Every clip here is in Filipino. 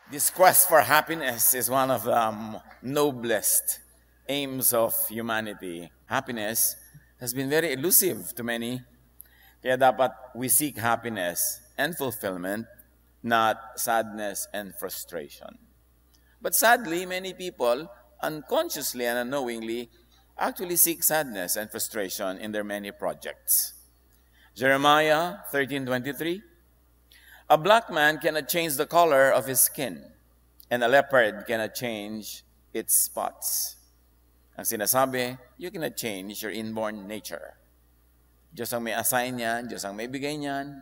This quest for happiness is one of the noblest aims of humanity. Happiness has been very elusive to many. Kaya dapat we seek happiness and fulfillment, not sadness and frustration. But sadly, many people unconsciously and unknowingly actually seek sadness and frustration in their many projects. Jeremiah 13:23, a black man cannot change the color of his skin, and a leopard cannot change its spots. Ang sinasabi, you cannot change your inborn nature. Diyos ang may assign yan, Diyos ang may bigay niyan.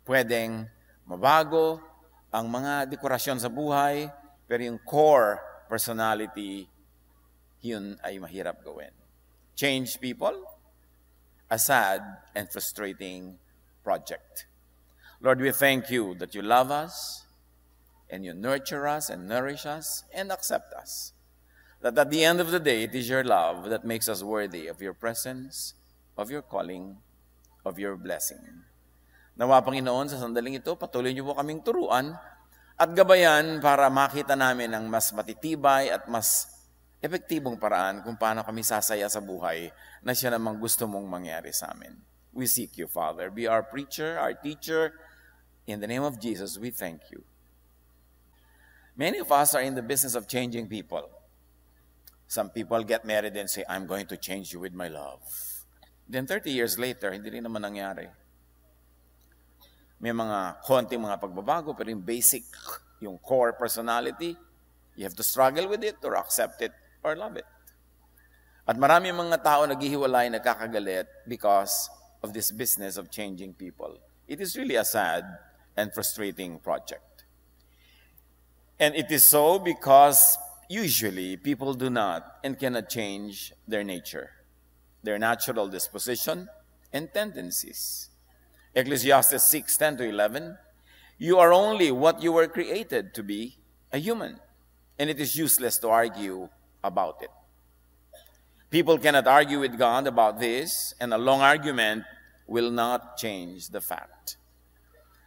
Pwedeng mabago ang mga dekorasyon sa buhay, pero yung core personality, yun ay mahirap gawin. Change people, a sad and frustrating project. Lord, we thank you that you love us, and you nurture us and nourish us and accept us. That at the end of the day, it is your love that makes us worthy of your presence, of your calling, of your blessing. Nawa, Panginoon, sa sandaling ito, patuloy niyo po kaming turuan at gabayan para makita namin ang mas matitibay at mas epektibong paraan kung paano kami sasaya sa buhay na siya namang gusto mong mangyari sa amin. We seek you, Father. Be our preacher, our teacher. In the name of Jesus, we thank you. Many of us are in the business of changing people. Some people get married and say, I'm going to change you with my love. Then 30 years later, hindi rin naman nangyari. May mga konting mga pagbabago, pero yung basic, yung core personality, you have to struggle with it or accept it or love it. At marami mga tao naghihiwalay, nagkakagalit because of this business of changing people. It is really a sad and frustrating project. And it is so because usually people do not and cannot change their nature, their natural disposition and tendencies. Ecclesiastes 6:10-11, you are only what you were created to be, a human, and it is useless to argue about it. People cannot argue with God about this, and a long argument will not change the fact.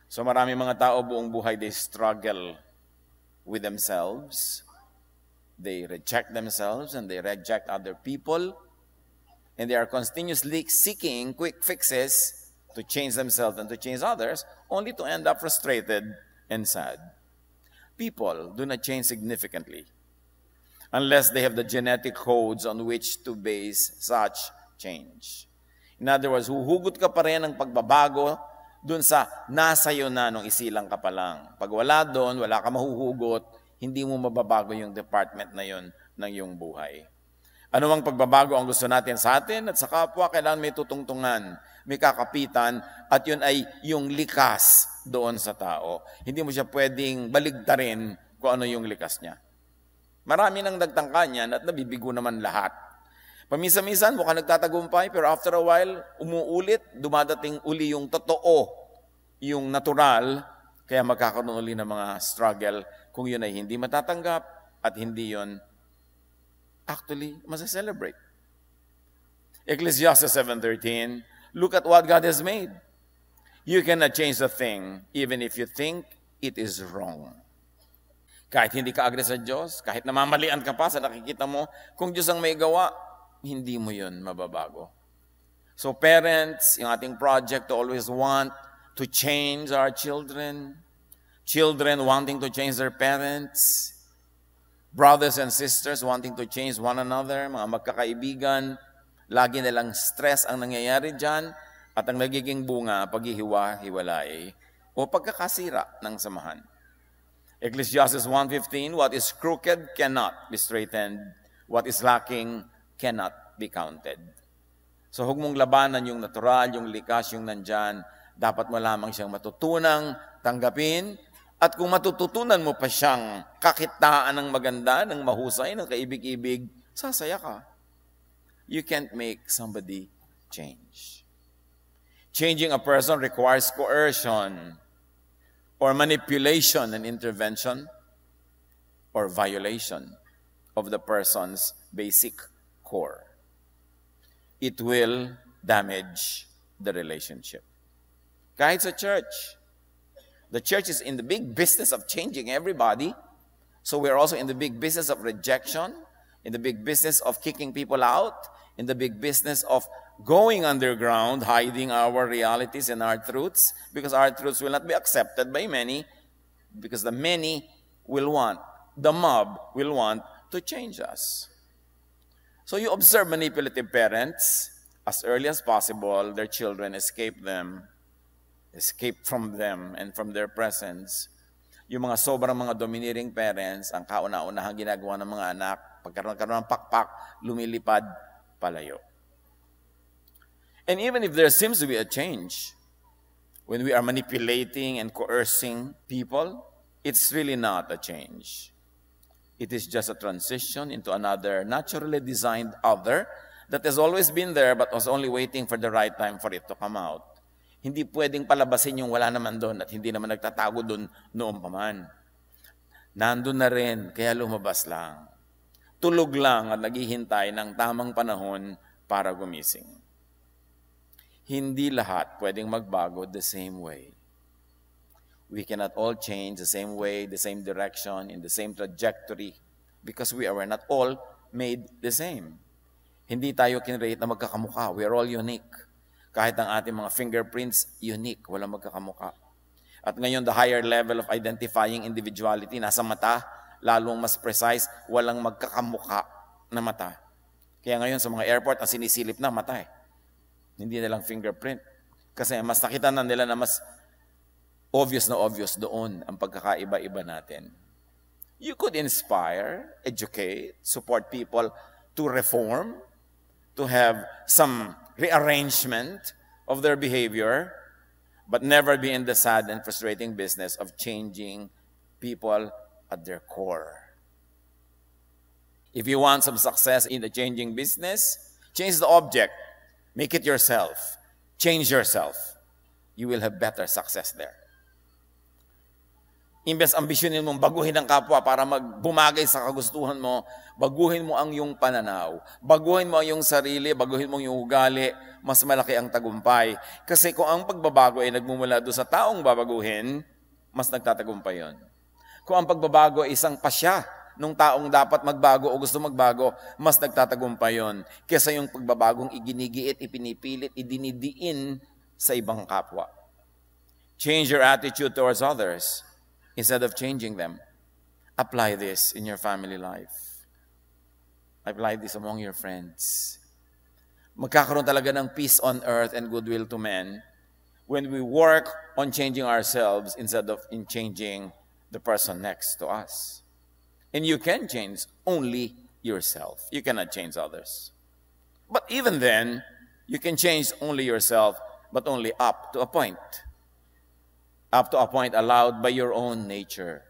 So marami mga tao buong buhay, they struggle with themselves. They reject themselves and they reject other people. And they are continuously seeking quick fixes to change themselves and to change others, only to end up frustrated and sad. People do not change significantly unless they have the genetic codes on which to base such change. In other words, huhugot ka pa rin ng pagbabago dun sa nasa iyo na nung isilang ka pa lang. Pag wala doon, wala ka mahuhugot, hindi mo mababago yung department na yun ng iyong buhay. Ano ang pagbabago ang gusto natin sa atin at sa kapwa, kailangan may tutungtungan, may kakapitan, at yun ay yung likas doon sa tao. Hindi mo siya pwedeng baligtarin kung ano yung likas niya. Marami nang nagtangka niyan at nabibigo naman lahat. Paminsan-minsan, mukhang nagtatagumpay, pero after a while, umuulit, dumadating uli yung totoo, yung natural, kaya magkakaroon uli ng mga struggle kung yun ay hindi matatanggap at hindi yun actually masaselebrate. Ecclesiastes 7:13, look at what God has made. You cannot change a thing even if you think it is wrong. Kahit hindi ka agree sa Diyos, kahit namamalian ka pa sa nakikita mo, kung Diyos ang may gawa, hindi mo yun mababago. So parents, yung ating project to always want to change our children, children wanting to change their parents, brothers and sisters wanting to change one another, mga magkakaibigan, lagi nilang stress ang nangyayari dyan, at ang nagiging bunga, paghihiwa-hiwalay o pagkakasira ng samahan. Ecclesiastes 1:15, what is crooked cannot be straightened, what is lacking cannot be counted. So huwag mong labanan yung natural, yung likas, yung nandyan. Dapat mo lamang siyang matutunang tanggapin. At kung matututunan mo pa siyang kakitaan ng maganda, ng mahusay, ng kaibig-ibig, sasaya ka. You can't make somebody change. Changing a person requires coercion or manipulation and intervention or violation of the person's basic core. It will damage the relationship. Kahit sa church, The church is in the big business of changing everybody. So we're also in the big business of rejection, in the big business of kicking people out, in the big business of going underground, hiding our realities and our truths, because our truths will not be accepted by many, because the many will want, the mob will want to change us. So you observe manipulative parents, as early as possible, their children escape from them and from their presence. Yung mga sobrang mga domineering parents, ang kauna-unahang ginagawa ng mga anak, pagkaroon ng pakpak, lumilipad, palayo. And even if there seems to be a change, when we are manipulating and coercing people, it's really not a change. It is just a transition into another naturally designed other that has always been there but was only waiting for the right time for it to come out. Hindi pwedeng palabasin yung wala naman doon at hindi naman nagtatago doon noon pa man. Nandun na rin, kaya lumabas lang. Tulog lang at naghihintay ng tamang panahon para gumising. Hindi lahat pwedeng magbago the same way. We cannot all change the same way, the same direction, in the same trajectory because we are not all made the same. Hindi tayo kinrate na magkakamukha. We are all unique. Kahit ang ating mga fingerprints, unique. Walang magkakamukha. At ngayon, the higher level of identifying individuality, nasa mata, lalong mas precise, walang magkakamukha na mata. Kaya ngayon, sa mga airport, ang sinisilip na mata eh. Hindi nilang fingerprint. Kasi mas nakita na nila na mas obvious doon ang pagkakaiba-iba natin. You could inspire, educate, support people to reform, to have some rearrangement of their behavior, but never be in the sad and frustrating business of changing people at their core. If you want some success in the changing business, change the object. Make it yourself. Change yourself. You will have better success there. Imbes ambisyonin mong baguhin ang kapwa para magbumagay sa kagustuhan mo, baguhin mo ang iyong pananaw, baguhin mo ang iyong sarili, baguhin mo ang iyong ugali, mas malaki ang tagumpay. Kasi kung ang pagbabago ay nagmumula doon sa taong babaguhin, mas nagtatagumpay yon. Kung ang pagbabago ay isang pasya nung taong dapat magbago o gusto magbago, mas nagtatagumpay yon. Kesa yung pagbabagong iginigiit, ipinipilit, idinidiin sa ibang kapwa. Change your attitude towards others instead of changing them. Apply this in your family life. Apply this among your friends. Magkakaroon talaga ng peace on earth and goodwill to men when we work on changing ourselves instead of in changing the person next to us. And you can change only yourself. You cannot change others. But even then, you can change only yourself, but only up to a point. Up to a point allowed by your own nature.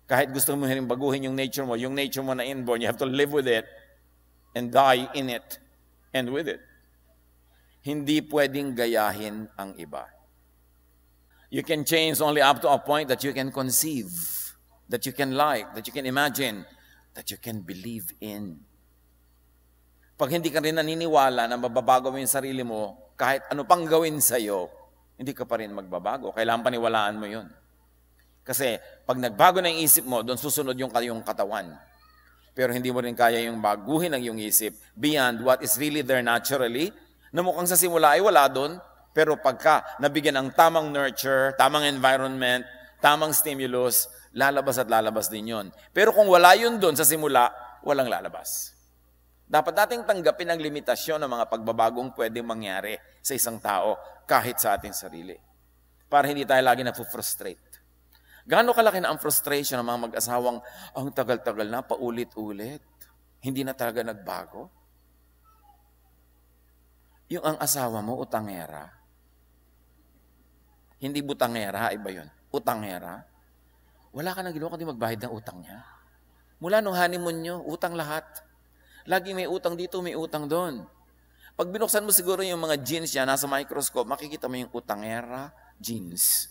Kahit gusto mo rin baguhin yung nature mo na inborn, you have to live with it and die in it and with it. Hindi pwedeng gayahin ang iba. You can change only up to a point that you can conceive, that you can like, that you can imagine, that you can believe in. Pag hindi ka rin naniniwala na mababago mo yung sarili mo, kahit ano pang gawin sa'yo, hindi ka pa rin magbabago. Kailangan paniwalaan mo yun. Kasi pag nagbago na yung isip mo, doon susunod yung katawan. Pero hindi mo rin kaya yung baguhin ang iyong isip beyond what is really there naturally, na mukhang sa simula ay wala doon, pero pagka nabigyan ng tamang nurture, tamang environment, tamang stimulus, lalabas at lalabas din yun. Pero kung wala yun doon sa simula, walang lalabas. Dapat nating tanggapin ang limitasyon ng mga pagbabagong pwedeng mangyari sa isang tao kahit sa ating sarili. Para hindi tayo lagi na-frustrate. Gaano kalaki na ang frustration ng mga mag-asawang ang tagal-tagal na, paulit-ulit. Hindi na talaga nagbago. Yung ang asawa mo, utangera. Hindi butangera, iba yun. Utangera. Wala ka nang ginawa kundi magbayad ng utang niya. Mula nung honeymoon nyo, utang lahat. Laging may utang dito, may utang doon. Pag binuksan mo siguro yung mga jeans niya, nasa microscope, makikita mo yung utangera jeans.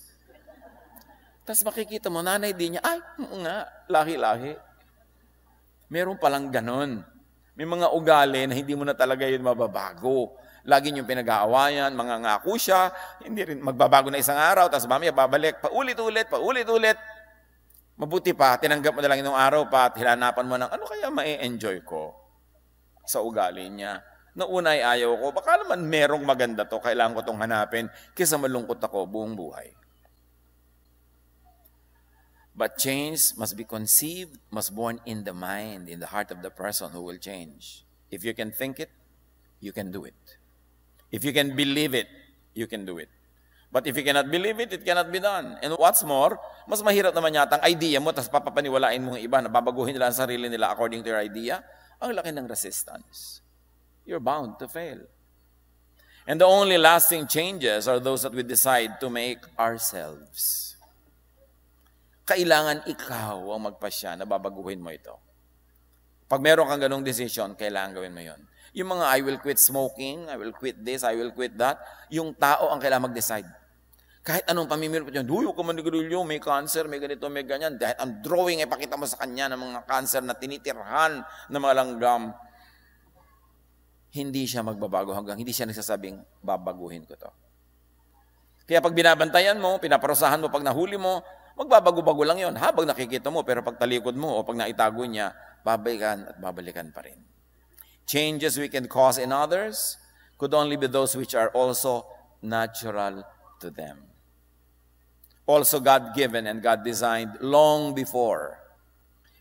Tapos makikita mo, nanay din niya, ay, nga, lahi-lahi. Meron palang ganon. May mga ugali na hindi mo na talaga yun mababago. Lagi niyong pinag-aawayan, mangangako siya, hindi rin magbabago na isang araw, tapos mamaya babalik, paulit-ulit. Mabuti pa, tinanggap mo na lang yung araw pa at hilanapan mo ng ano kaya ma-enjoy ko sa ugali niya. Noong una ay ayaw ko, baka naman merong maganda to, kailangan ko itong hanapin, kaysa malungkot ako buong buhay. But change must be conceived, must born in the mind, in the heart of the person who will change. If you can think it, you can do it. If you can believe it, you can do it. But if you cannot believe it, it cannot be done. And what's more, mas mahirap naman yata ang idea mo, tapos papapaniwalain mo ng iba na babaguhin nila ang sarili nila according to your idea. Ang laki ng resistance. You're bound to fail. And the only lasting changes are those that we decide to make ourselves. Kailangan ikaw ang magpasya na babaguhin mo ito. Pag meron kang ganong decision, kailangan gawin mo yon. Yung mga I will quit smoking, I will quit this, I will quit that, yung tao ang kailangan mag-decide. Kahit anong pamimili pa dyan, huwag ka manigarilyo, may cancer, may ganito, may ganyan. Dahil ang drawing ay pakita mo sa kanya ng mga cancer na tinitirhan ng mga langgam, hindi siya magbabago hanggang hindi siya nagsasabing, babaguhin ko to. Kaya pag binabantayan mo, pinaparusahan mo, pag nahuli mo, magbabago-bago lang yon habang nakikita mo, pero pag talikod mo o pag naitago niya, babalikan at babalikan pa rin. Changes we can cause in others could only be those which are also natural to them. Also God-given and God-designed long before.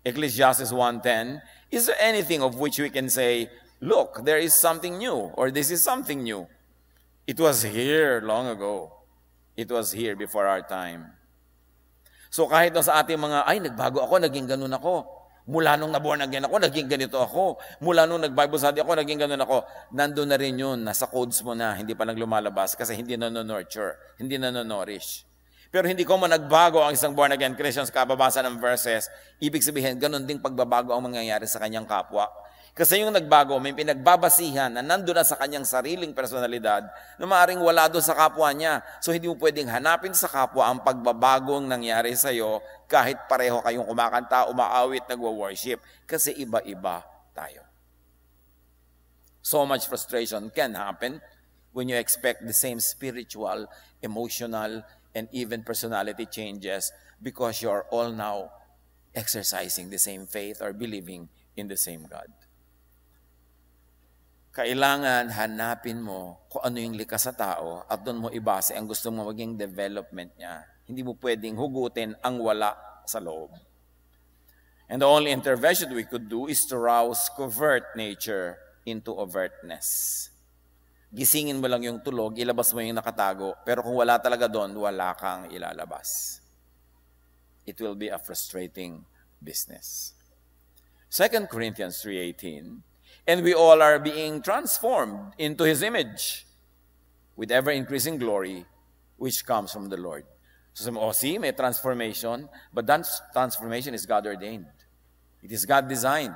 Ecclesiastes 1:10, is there anything of which we can say, look, there is something new, or this is something new? It was here long ago. It was here before our time. So kahit sa ating mga, ay, nagbago ako, naging ganun ako. Mula nung naborn again ako, naging ganito ako. Mula nung nag-Bible study ako, naging ganun ako. Nandun na rin yun, nasa codes mo na, hindi pa lang lumalabas kasi hindi na-nurture, hindi na-nourish. Pero hindi ko man nagbago ang isang born again Christian sa kababasa ng verses, ibig sabihin, ganun ding pagbabago ang mangyayari sa kanyang kapwa. Kasi yung nagbago, may pinagbabasihan na nandun na sa kanyang sariling personalidad na maaaring wala doon sa kapwa niya. So hindi mo pwedeng hanapin sa kapwa ang pagbabagong nangyari sa iyo kahit pareho kayong kumakanta, umaawit, nagwo-worship. Kasi iba-iba tayo. So much frustration can happen when you expect the same spiritual, emotional, and even personality changes because you're all now exercising the same faith or believing in the same God. Kailangan hanapin mo kung ano yung likas sa tao at doon mo ibase ang gusto mo maging development niya. Hindi mo pwedeng hugutin ang wala sa loob. And the only intervention we could do is to rouse covert nature into overtness. Gisingin mo lang yung tulog, ilabas mo yung nakatago, pero kung wala talaga doon, wala kang ilalabas. It will be a frustrating business. 2 Corinthians 3:18, and we all are being transformed into His image with ever-increasing glory, which comes from the Lord. So, see, may transformation, but that transformation is God-ordained. It is God-designed.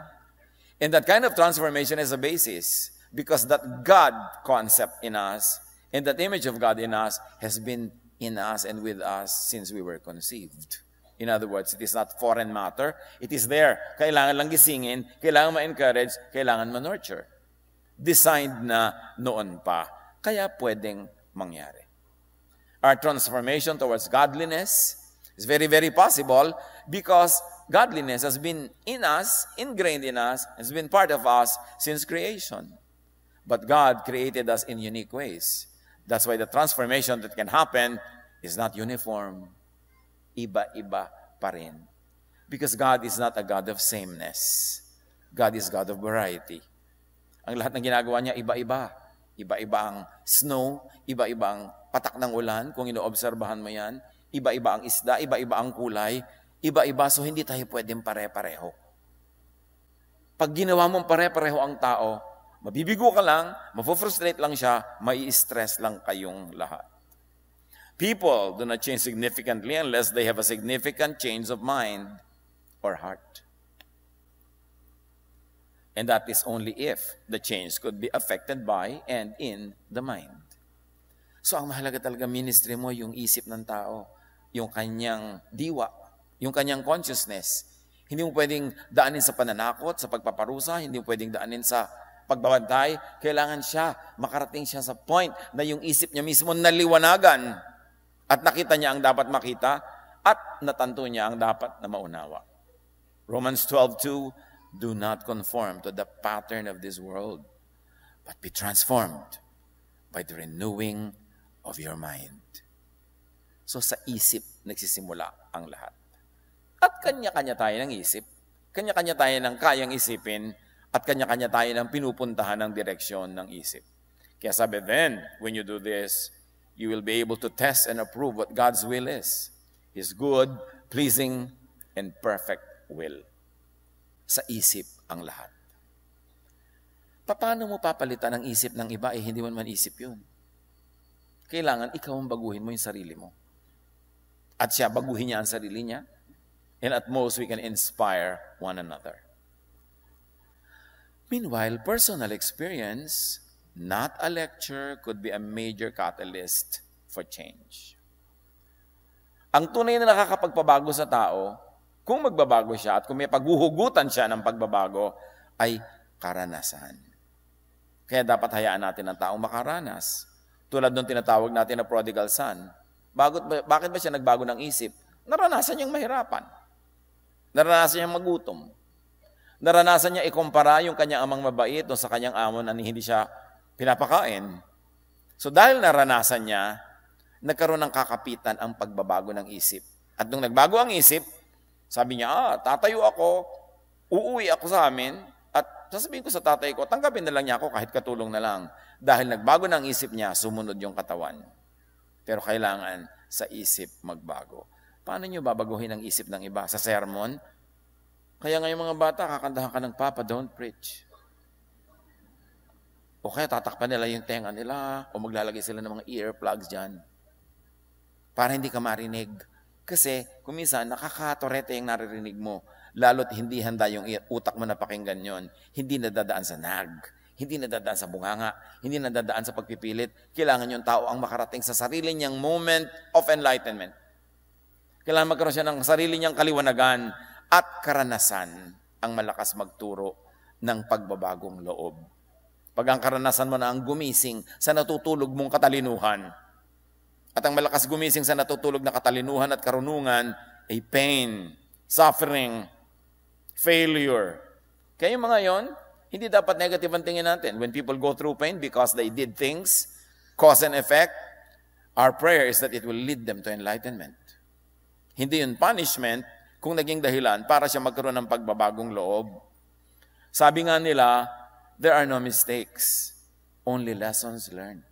And that kind of transformation is a basis because that God concept in us and that image of God in us has been in us and with us since we were conceived. In other words, it is not foreign matter. It is there. Kailangan lang gisingin, kailangan ma-encourage, kailangan ma-nurture. Designed na noon pa. Kaya pwedeng mangyari. Our transformation towards godliness is very, very possible because godliness has been in us, ingrained in us, has been part of us since creation. But God created us in unique ways. That's why the transformation that can happen is not uniform. Iba-iba pa rin. Because God is not a God of sameness. God is God of variety. Ang lahat ng ginagawa niya, iba-iba. Iba-iba ang snow, iba-iba ang patak ng ulan, kung inoobserbahan mo yan. Iba-iba ang isda, iba-iba ang kulay. Iba-iba, so hindi tayo pwedeng pare-pareho. Pag ginawa mong pare-pareho ang tao, mabibigo ka lang, mafo-frustrate lang siya, mai-stress lang kayong lahat. People do not change significantly unless they have a significant change of mind or heart. And that is only if the change could be affected by and in the mind. So ang mahalaga talaga ministry mo, yung isip ng tao, yung kanyang diwa, yung kanyang consciousness. Hindi mo pwedeng daanin sa pananakot, sa pagpaparusa, hindi mo pwedeng daanin sa pagbabantay, kailangan siya, makarating siya sa point na yung isip niya mismo naliwanagan at nakita niya ang dapat makita at natanto niya ang dapat na maunawa. Romans 12:2, do not conform to the pattern of this world, but be transformed by the renewing of your mind. So sa isip nagsisimula ang lahat. At kanya-kanya tayo ng isip, kanya-kanya tayo ng kayang isipin, at kanya-kanya tayo ng pinupuntahan ng direksyon ng isip. Kaya sabi, then, when you do this, you will be able to test and approve what God's will is. His good, pleasing, and perfect will. Sa isip ang lahat. Paano mo papalitan ang isip ng iba? Hindi mo naman isip yun. Kailangan ikaw ang baguhin mo yung sarili mo. At siya, baguhin niya ang sarili niya. And at most, we can inspire one another. Meanwhile, personal experience, not a lecture, could be a major catalyst for change. Ang tunay na nakakapagpabago sa tao, kung magbabago siya at kung may paghuhugutan siya ng pagbabago, ay karanasan. Kaya dapat hayaan natin ang taong makaranas. Tulad nung tinatawag natin na prodigal son. Bakit ba siya nagbago ng isip? Naranasan niyang mahirapan. Naranasan niyang magutom. Naranasan niya ikumpara yung kanyang amang mabait o sa kanyang amo na hindi siya pinapakain. So dahil naranasan niya, nagkaroon ng kakapitan ang pagbabago ng isip. At nung nagbago ang isip, sabi niya, tatayo ako, uuwi ako sa amin, at sasabihin ko sa tatay ko, tanggapin na lang niya ako kahit katulong na lang. Dahil nagbago ng isip niya, sumunod yung katawan. Pero kailangan sa isip magbago. Paano niyo babaguhin ang isip ng iba? Sa sermon? Kaya ngayon mga bata, kakantahan ka ng Papa, don't preach. O kaya tatakpan nila yung tenga nila, o maglalagay sila ng mga earplugs dyan. Para hindi ka marinig. Kasi, kuminsan, nakakatorete yung naririnig mo. Lalo't hindi handa yung utak mo na pakinggan yon. Hindi nadadaan sa nag. Hindi nadadaan sa bunganga. Hindi nadadaan sa pagpipilit. Kailangan yung tao ang makarating sa sarili niyang moment of enlightenment. Kailangan magkaroon siya ng sarili niyang kaliwanagan at karanasan ang malakas magturo ng pagbabagong loob. Pag ang karanasan mo na ang gumising sa natutulog mong katalinuhan, at ang malakas gumising sa natutulog na katalinuhan at karunungan ay pain, suffering, failure. Kaya yung mga yon, hindi dapat negative ang tingin natin. When people go through pain because they did things, cause and effect, our prayer is that it will lead them to enlightenment. Hindi yun punishment, kung naging dahilan para siya magkaroon ng pagbabagong loob. Sabi nga nila, there are no mistakes, only lessons learned.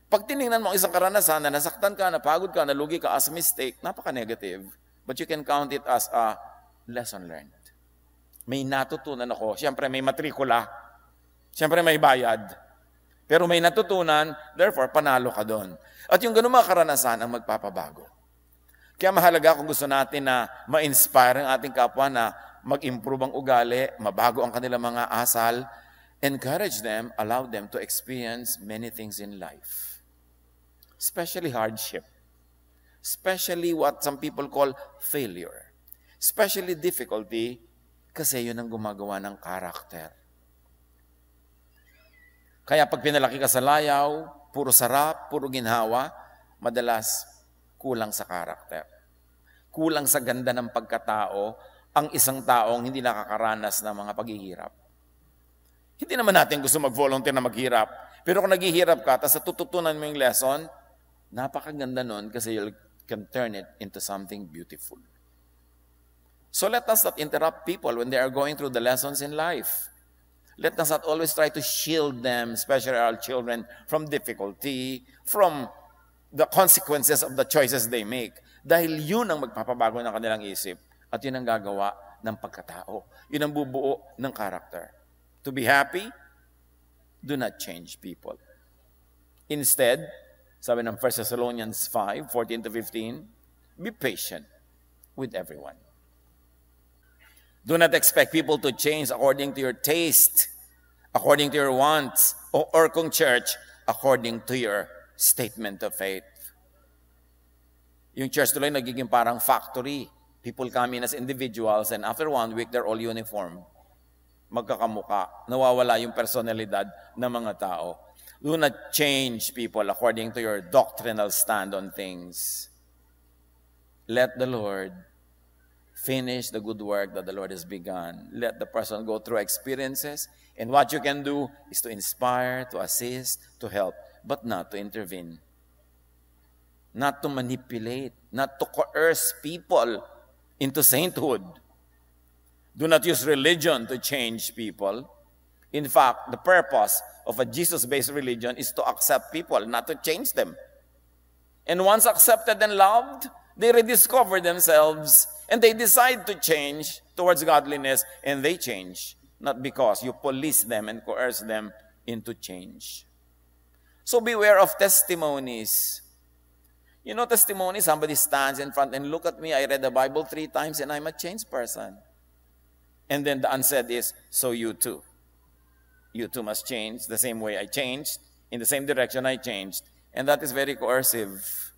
Pag tinignan mo ang isang karanasan na nasaktan ka, napagod ka, nalugi ka as a mistake, napaka-negative. But you can count it as a lesson learned. May natutunan ako. Siyempre may matrikula. Siyempre may bayad. Pero may natutunan, therefore panalo ka doon. At yung ganun mga karanasan ang magpapabago. Kaya mahalaga kung gusto natin na ma-inspire ang ating kapwa na mag-improve ang ugali, mabago ang kanilang mga asal, encourage them, allow them to experience many things in life. Especially hardship. Especially what some people call failure. Especially difficulty, kasi yun ang gumagawa ng karakter. Kaya pag pinalaki ka sa layaw, puro sarap, puro ginhawa, madalas kulang sa karakter. Kulang sa ganda ng pagkatao ang isang taong hindi nakakaranas ng mga paghihirap. Hindi naman natin gusto mag-volunteer na maghirap. Pero kung naghihirap ka, tapos natututunan mo yung lesson, napakaganda nun kasi you can turn it into something beautiful. So let us not interrupt people when they are going through the lessons in life. Let us not always try to shield them, especially our children, from difficulty, from the consequences of the choices they make. Dahil yun ang magpapabago ng kanilang isip at yun ang gagawa ng pagkatao. Yun ang bubuo ng character. To be happy, do not change people. Instead, sabi ng 1 Thessalonians 5:14-15, be patient with everyone. Do not expect people to change according to your taste, according to your wants, or kung church, according to your statement of faith. Yung church tuloy nagiging parang factory. People come in as individuals and after 1 week, they're all uniform. magkakamuka. Nawawala yung personalidad ng mga tao. Do not change people according to your doctrinal stand on things. Let the Lord finish the good work that the Lord has begun. Let the person go through experiences, and what you can do is to inspire, to assist, to help, but not to intervene. Not to manipulate, not to coerce people into sainthood. Do not use religion to change people. In fact, the purpose of a Jesus-based religion is to accept people, not to change them. And once accepted and loved, they rediscover themselves and they decide to change towards godliness, and they change, not because you police them and coerce them into change. So beware of testimonies. You know, testimony, somebody stands in front and look at me, I read the Bible 3 times and I'm a changed person. And then the unsaid is, so you too. You too must change the same way I changed, in the same direction I changed. And that is very coercive.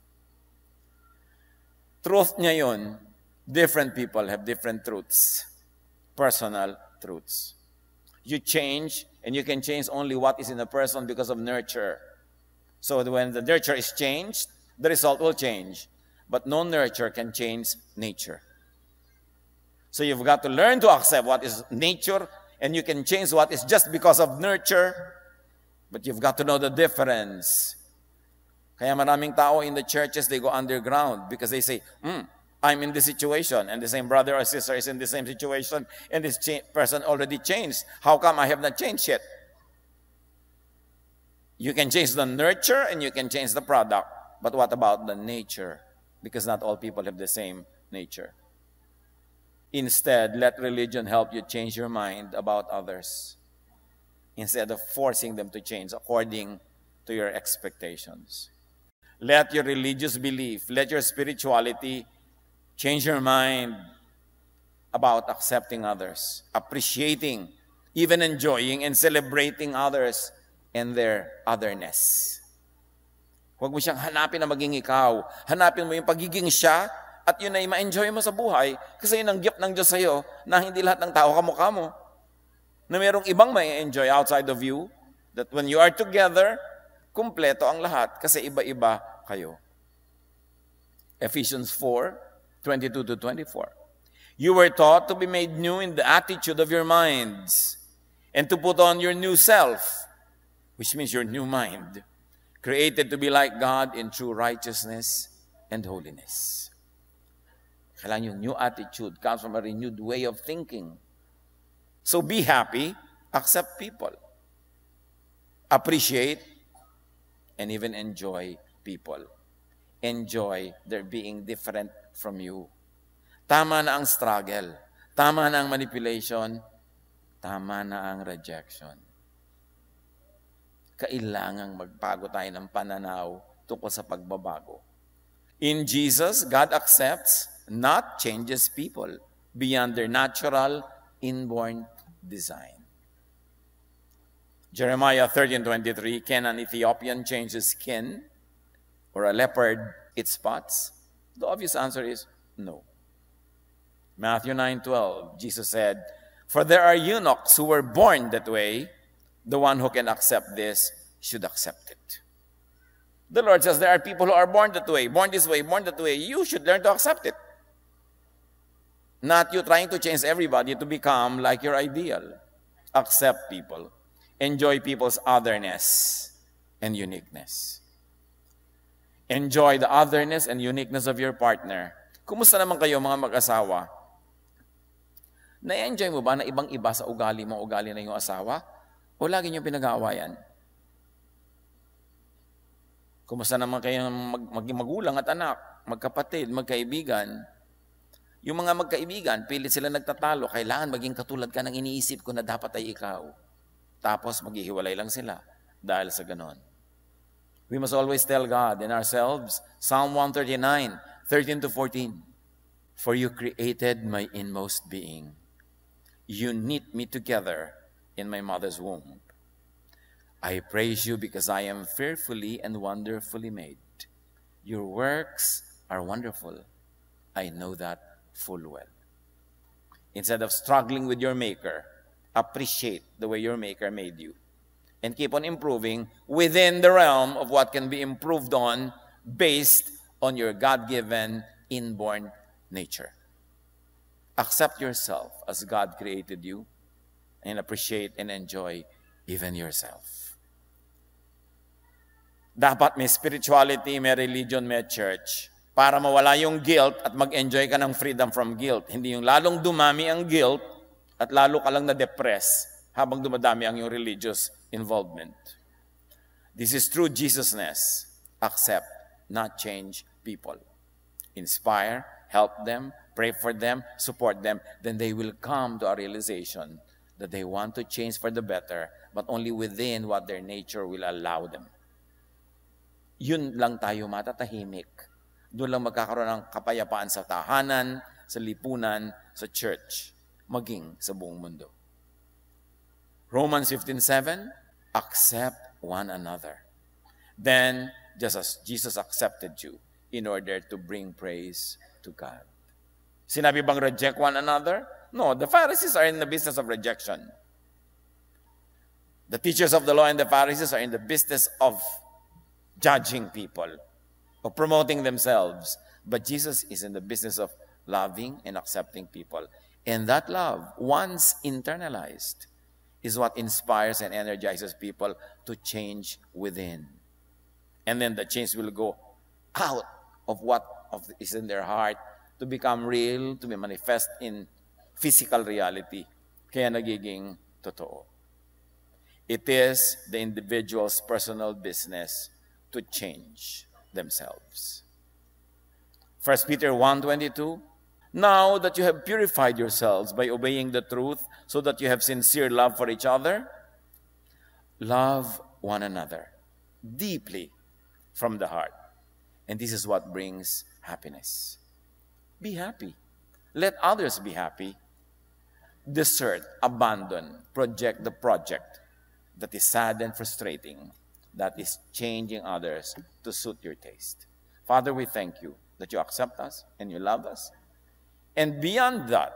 Truth niya yun, different people have different truths, personal truths. You change, and you can change only what is in a person because of nurture. So when the nurture is changed, the result will change. But no nurture can change nature. So you've got to learn to accept what is nature, and you can change what is just because of nurture, but you've got to know the difference. Kaya maraming tao in the churches, they go underground because they say, I'm in this situation, and the same brother or sister is in the same situation, and this person already changed. How come I have not changed yet? You can change the nurture, and you can change the product. But what about the nature? Because not all people have the same nature. Instead, let religion help you change your mind about others instead of forcing them to change according to your expectations. Let your religious belief, let your spirituality change your mind about accepting others, appreciating, even enjoying and celebrating others and their otherness. Huwag mo siyang hanapin na maging ikaw. Hanapin mo yung pagiging siya at yun ay ma-enjoy mo sa buhay kasi yun ang gift ng Diyos sa'yo na hindi lahat ng tao kamukha mo. Na mayroong ibang may enjoy outside of you, that when you are together, kumpleto ang lahat kasi iba-iba kayo. Ephesians 4:22-24. You were taught to be made new in the attitude of your minds and to put on your new self, which means your new mind, created to be like God in true righteousness and holiness. Kailangan yung new attitude comes from a renewed way of thinking. So be happy, accept people, appreciate, and even enjoy people. Enjoy their being different from you. Tama na ang struggle. Tama na ang manipulation. Tama na ang rejection. Kailangang magbago tayo ng pananaw tungkol sa pagbabago. In Jesus, God accepts, not changes people beyond their natural, inborn design. Jeremiah 13:23, can an Ethiopian change his skin or a leopard its spots? The obvious answer is no. Matthew 9:12, Jesus said, for there are eunuchs who were born that way. The one who can accept this should accept it. The Lord says there are people who are born that way, born this way, born that way. You should learn to accept it. Not you trying to change everybody to become like your ideal. Accept people. Enjoy people's otherness and uniqueness. Enjoy the otherness and uniqueness of your partner. Kumusta naman kayo mga mag-asawa? Na-enjoy mo ba na ibang-iba sa ugali mo, ugali na yung asawa? O lagi nyo pinag-aawayan? Kumusta naman kayo maging magulang at anak, magkapatid, magkaibigan? Yung mga magkaibigan, pilit sila nagtatalo, kailangan maging katulad ka ng iniisip ko na dapat ay ikaw. Tapos maghihiwalay lang sila dahil sa ganon. We must always tell God and ourselves, Psalm 139:13-14, for you created my inmost being. You knit me together in my mother's womb. I praise you because I am fearfully and wonderfully made. Your works are wonderful. I know that full well. Instead of struggling with your maker, appreciate the way your Maker made you and keep on improving within the realm of what can be improved on based on your God-given inborn nature. Accept yourself as God created you and appreciate and enjoy even yourself. Dapat may spirituality, may religion, may church para mawala yung guilt at mag-enjoy ka ng freedom from guilt. Hindi yung lalong dumami ang guilt at lalo ka lang na-depress habang dumadami ang yung religious involvement. This is true Jesusness. Accept, not change people. Inspire, help them, pray for them, support them. Then they will come to a realization that they want to change for the better, but only within what their nature will allow them. Yun lang tayo matatahimik. Doon lang magkakaroon ng kapayapaan sa tahanan, sa lipunan, sa church, maging sa buong mundo. Romans 15:7, accept one another. Then, just as Jesus accepted you in order to bring praise to God. Sinabi bang reject one another? No, the Pharisees are in the business of rejection. The teachers of the law and the Pharisees are in the business of judging people, of promoting themselves. But Jesus is in the business of loving and accepting people. And that love, once internalized, is what inspires and energizes people to change within. And then the change will go out of what is in their heart to become real, to be manifest in physical reality. Kaya nagiging totoo. It is the individual's personal business to change themselves. 1 Peter 1:22, now that you have purified yourselves by obeying the truth so that you have sincere love for each other, love one another deeply from the heart. And this is what brings happiness. Be happy. Let others be happy. Desert, abandon, project the project that is sad and frustrating, that is changing others to suit your taste. Father, we thank you that you accept us and you love us. And beyond that,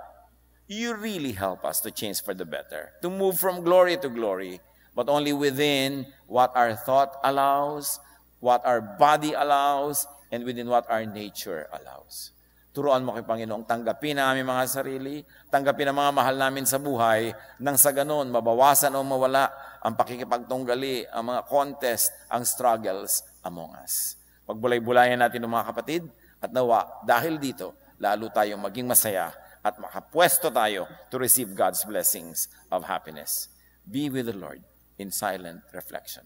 you really help us to change for the better, to move from glory to glory, but only within what our thought allows, what our body allows, and within what our nature allows. Turuan mo kay Panginoong tanggapin ang aming mga sarili, tanggapin ang mga mahal namin sa buhay, nang sa ganon, mabawasan o mawala ang pakikipagtunggali, ang mga contest, ang struggles among us. Pagbulay-bulayan natin ng mga kapatid, at nawa, dahil dito, lalo tayong maging masaya at makapwesto tayo to receive God's blessings of happiness. Be with the Lord in silent reflection.